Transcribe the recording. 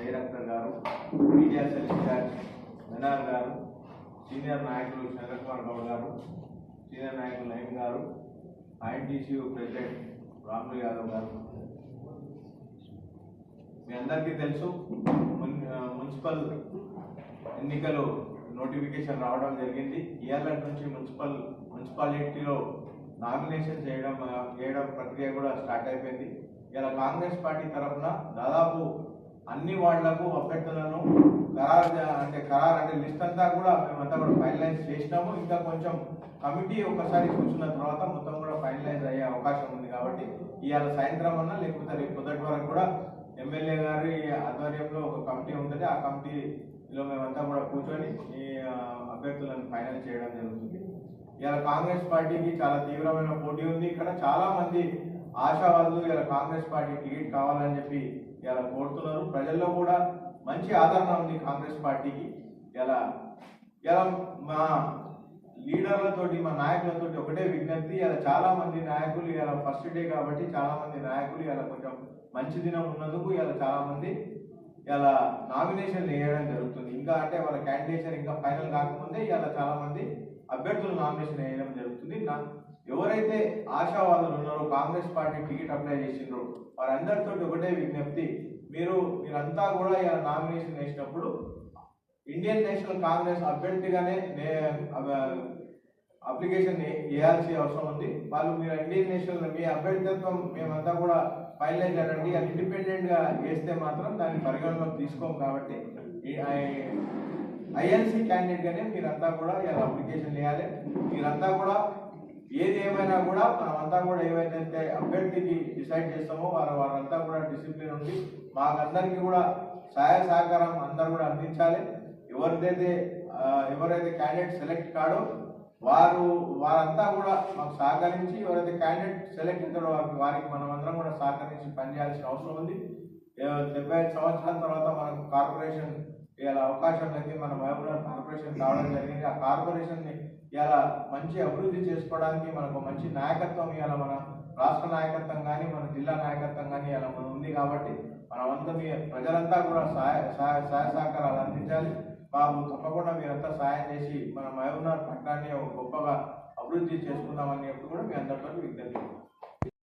Director గారు, media cell incharge మెనార్ గారు, senior నాయకులు శంకర్ కుమార్ గౌడ్ గారు, సీనియర్ నాయకులు నయీం గారు, ఐఎన్టీసీయూ ప్రెసిడెంట్ రాములు యాదవ్ గారు. మీ అందరికీ తెలుసు, మున్సిపల్ ఎన్నికలు నోటిఫికేషన్ రావడం జరిగింది. ఇయర్ నుంచి మున్సిపాలిటీలో నామినేషన్ చేయడం ప్రక్రియ కూడా స్టార్ట్ అయిపోయింది. ఇలా కాంగ్రెస్ పార్టీ తరఫున దాదాపు అన్ని వార్డులకు అభ్యర్థులను ఖరారు అంటే లిస్ట్ అంతా కూడా మేమంతా కూడా ఫైనలైజ్ చేసినాము. ఇంకా కొంచెం కమిటీ ఒకసారి కూర్చున్న తర్వాత మొత్తం కూడా ఫైనలైజ్ అయ్యే అవకాశం ఉంది. కాబట్టి ఇవాళ సాయంత్రం అన్నా లేకపోతే రేపు పొద్దుటి వరకు కూడా ఎమ్మెల్యే గారి ఆధ్వర్యంలో ఒక కమిటీ ఉంటుంది. ఆ కమిటీలో మేమంతా కూడా కూర్చొని ఈ అభ్యర్థులను ఫైనల్ చేయడం జరుగుతుంది. ఇలా కాంగ్రెస్ పార్టీకి చాలా తీవ్రమైన పోటీ ఉంది. ఇక్కడ చాలా మంది ఆశావాదులు ఇలా కాంగ్రెస్ పార్టీ టికెట్ కావాలని చెప్పి ఇలా కోరుతున్నారు. ప్రజల్లో కూడా మంచి ఆదరణ ఉంది కాంగ్రెస్ పార్టీకి. ఇలా మా లీడర్లతోటి మా నాయకులతోటి ఒకటే విజ్ఞప్తి, ఇలా చాలా మంది నాయకులు ఇలా ఫస్ట్ డే కాబట్టి చాలా మంది నాయకులు ఇలా కొంచెం మంచి దినం ఉన్నందుకు ఇలా చాలా మంది ఇలా నామినేషన్ వేయడం జరుగుతుంది. ఇంకా అంటే వాళ్ళ క్యాండిడేషన్ ఇంకా ఫైనల్ కాకముందే ఇలా చాలా మంది అభ్యర్థులు నామినేషన్ వేయడం జరుగుతుంది. ఎవరైతే ఆశావాదులు ఉన్నారో కాంగ్రెస్ పార్టీ టికెట్ అప్లై చేసిండ్రో వారందరితో ఒకటే విజ్ఞప్తి, మీరంతా కూడా ఇలా నామినేషన్ వేసినప్పుడు ఇండియన్ నేషనల్ కాంగ్రెస్ అభ్యర్థిగానే అప్లికేషన్ వేయాల్సిన అవసరం ఉంది. మీరు ఇండియన్ నేషనల్ మీ అభ్యర్థిత్వం మేమంతా కూడా ఫైనలైజ్ అనండి, అది ఇండిపెండెంట్ గా వేస్తే మాత్రం దాన్ని పరిగణలోకి తీసుకోం. కాబట్టి ఐఎన్సీ క్యాండిడేట్ గానే మీరంతా కూడా ఇలా అప్లికేషన్ వేయాలి. మీరంతా కూడా ఏది ఏమైనా కూడా మనమంతా కూడా ఏవైతే అభ్యర్థికి డిసైడ్ చేస్తామో వారంతా కూడా డిసిప్లిన్ ఉండి మాకందరికీ కూడా సహాయ సహకారం అందరూ కూడా అందించాలి. ఎవరైతే క్యాండిడేట్ సెలెక్ట్ కాడో వారంతా కూడా మాకు సహకరించి, ఎవరైతే క్యాండిడేట్ సెలెక్ట్ అవుతారో వారికి మనమందరం కూడా సహకరించి పనిచేయాల్సిన అవసరం ఉంది. 75 సంవత్సరాల తర్వాత మనకు కార్పొరేషన్ ఇలా అవకాశం అయితే మన మహబూబ్నగర్ కార్పొరేషన్ కావడం జరిగింది. ఆ కార్పొరేషన్ ని ఇలా మంచి అభివృద్ధి చేసుకోవడానికి మనకు మంచి నాయకత్వం ఇలా మన రాష్ట్ర నాయకత్వం కానీ మన జిల్లా నాయకత్వం కానీ ఇలా మనం ఉంది. కాబట్టి మనమంతా ప్రజలంతా కూడా సహాయ సహకారాలు అందించాలి. బాబు తప్పకుండా మీరంతా సహాయం చేసి మన మహబూబ్నగర్ పట్టణాన్ని గొప్పగా అభివృద్ధి చేసుకుందామని చెప్పి కూడా మీ అందరితో విజ్ఞప్తి.